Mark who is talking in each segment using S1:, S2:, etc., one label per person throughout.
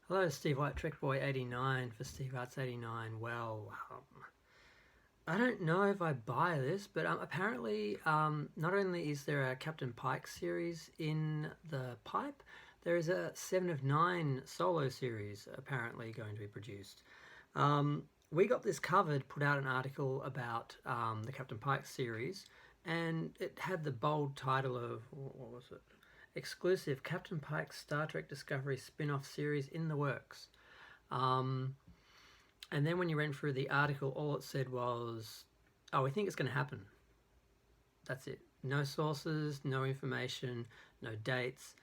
S1: Hello, Steve White, Trek Boy 89 for Steve Arts 89. Well, I don't know if I buy this, but apparently, not only is there a Captain Pike series in the pipe, there is a 7 of 9 solo series apparently going to be produced. We got this covered, put out an article about the Captain Pike series, and it had the bold title of, what was it? Exclusive Captain Pike's Star Trek Discovery spin off series in the works. And then when you went through the article, all it said was, oh, we think it's going to happen. That's it. No sources, no information, no dates,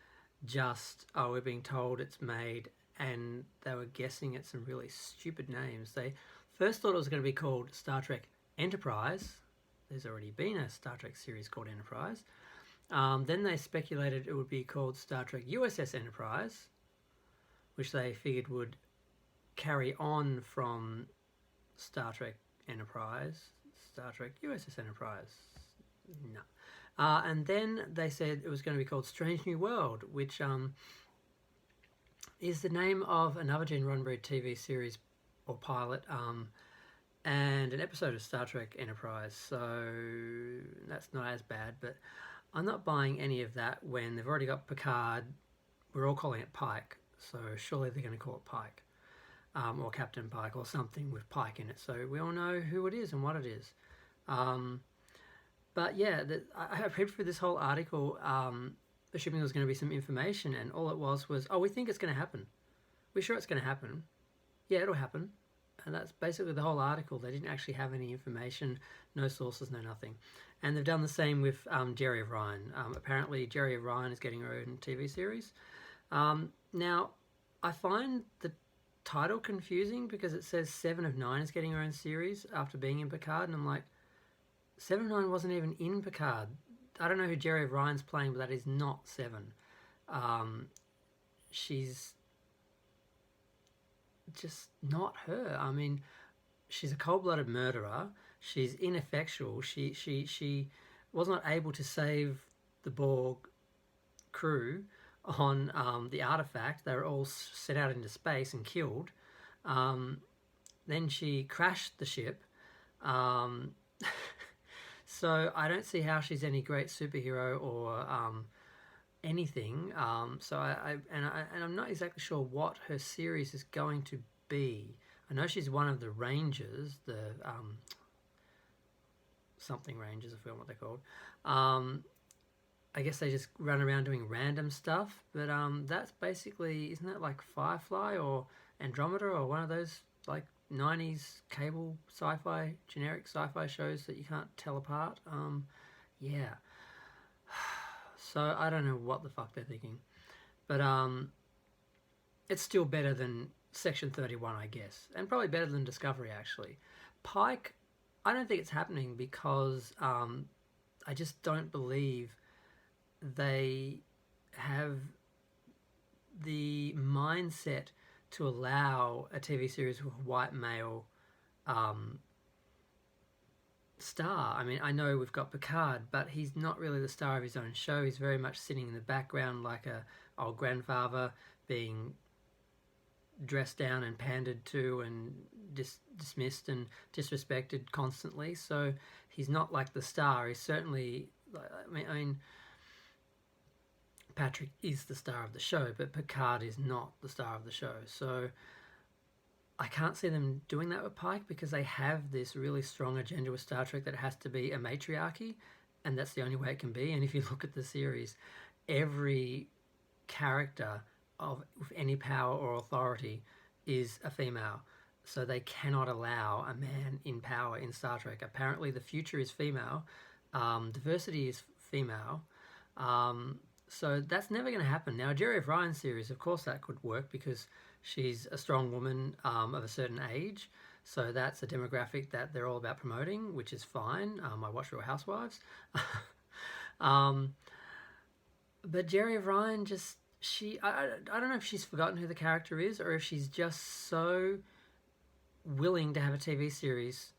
S1: just, oh, we're being told it's made. And they were guessing at some really stupid names. They first thought it was going to be called Star Trek Enterprise. There's already been a Star Trek series called Enterprise. Then they speculated it would be called Star Trek USS Enterprise, which they figured would carry on from Star Trek Enterprise, Star Trek USS Enterprise. No. And then they said it was going to be called Strange New World, which is the name of another Gene Roddenberry TV series or pilot and an episode of Star Trek Enterprise. So that's not as bad, but I'm not buying any of that when they've already got Picard. We're all calling it Pike, so surely they're going to call it Pike. Or Captain Pike or something with Pike in it. So we all know who it is and what it is. But yeah, I read through this whole article assuming there was going to be some information, and all it was, oh, we think it's going to happen. We're sure it's going to happen. Yeah, it'll happen. And that's basically the whole article. They didn't actually have any information, no sources, no nothing. And they've done the same with Jerry of Ryan. Apparently, Jerry of Ryan is getting her own TV series. Now, I find the title confusing because it says 7 of 9 is getting her own series after being in Picard, and I'm like, 7 of 9 wasn't even in Picard. I don't know who Jerry of Ryan's playing, but that is not 7. She's just not her. I mean, she's a cold-blooded murderer. She's ineffectual. She was not able to save the Borg crew on the artifact. They were all set out into space and killed. Then she crashed the ship. So I don't see how she's any great superhero or anything. So I'm not exactly sure what her series is going to be. I know she's one of the Rangers, the something Rangers, I forgot what they're called. I guess they just run around doing random stuff, but that's basically, isn't that like Firefly or Andromeda or one of those like 90s cable sci-fi, generic sci-fi shows that you can't tell apart? Yeah. So I don't know what the fuck they're thinking, but it's still better than Section 31, I guess, and probably better than Discovery, actually. Pike, I don't think it's happening because I just don't believe they have the mindset to allow a TV series with a white male star. I mean, I know we've got Picard, but he's not really the star of his own show. He's very much sitting in the background like a old grandfather, being dressed down and pandered to and dismissed and disrespected constantly. So he's not like the star. He's certainly, I mean Patrick is the star of the show, but Picard is not the star of the show. So I can't see them doing that with Pike because they have this really strong agenda with Star Trek that it has to be a matriarchy, and that's the only way it can be. And if you look at the series, every character with any power or authority is a female. So they cannot allow a man in power in Star Trek. Apparently the future is female. Diversity is female. So that's never going to happen. Now, a Jerry of Ryan series, of course that could work because she's a strong woman of a certain age. So that's a demographic that they're all about promoting, which is fine. I watch Real Housewives. But Jerry of Ryan just, I don't know if she's forgotten who the character is or if she's just so willing to have a TV series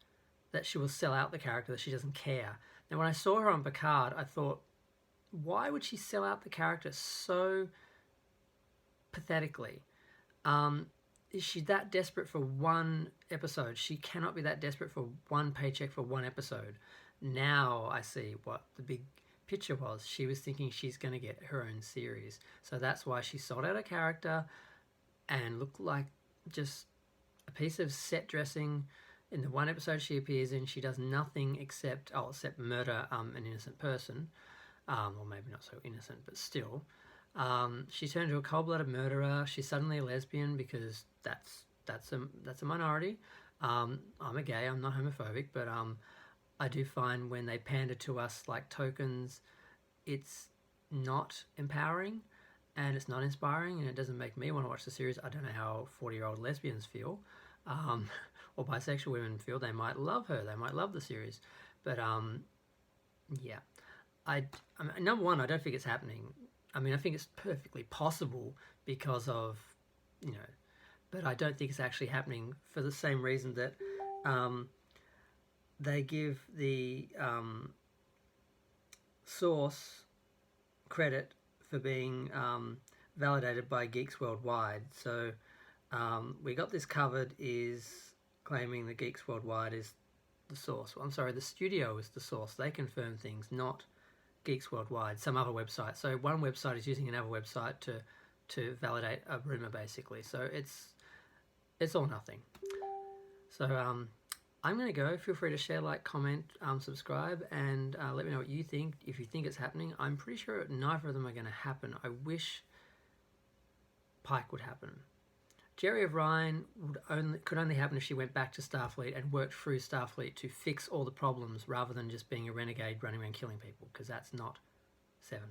S1: that she will sell out the character that she doesn't care. Now, when I saw her on Picard, I thought, why would she sell out the character so pathetically? Is she that desperate for one episode? She cannot be that desperate for one paycheck for one episode. Now I see what the big picture was. She was thinking she's going to get her own series. So that's why she sold out her character and looked like just a piece of set dressing. In the one episode she appears in, she does nothing except murder an innocent person. Or maybe not so innocent, but still. She turned into a cold-blooded murderer. She's suddenly a lesbian because that's a minority. I'm a gay. I'm not homophobic, but I do find when they pander to us like tokens, it's not empowering and it's not inspiring, and it doesn't make me want to watch the series. I don't know how 40-year-old lesbians feel, or bisexual women feel. They might love her. They might love the series, but yeah. Number one, I don't think it's happening. I mean, I think it's perfectly possible because of, but I don't think it's actually happening for the same reason that they give the source credit for being validated by Geeks Worldwide. So We Got This Covered is claiming that Geeks Worldwide is the source. Well, I'm sorry, the studio is the source. They confirm things, not Geeks Worldwide, some other website. So one website is using another website to validate a rumor, basically. So it's all nothing. So I'm going to go. Feel free to share, like, comment, subscribe, and let me know what you think. If you think it's happening, I'm pretty sure neither of them are going to happen. I wish Pike would happen. Jerry of Ryan could only happen if she went back to Starfleet and worked through Starfleet to fix all the problems rather than just being a renegade running around killing people, because that's not Seven.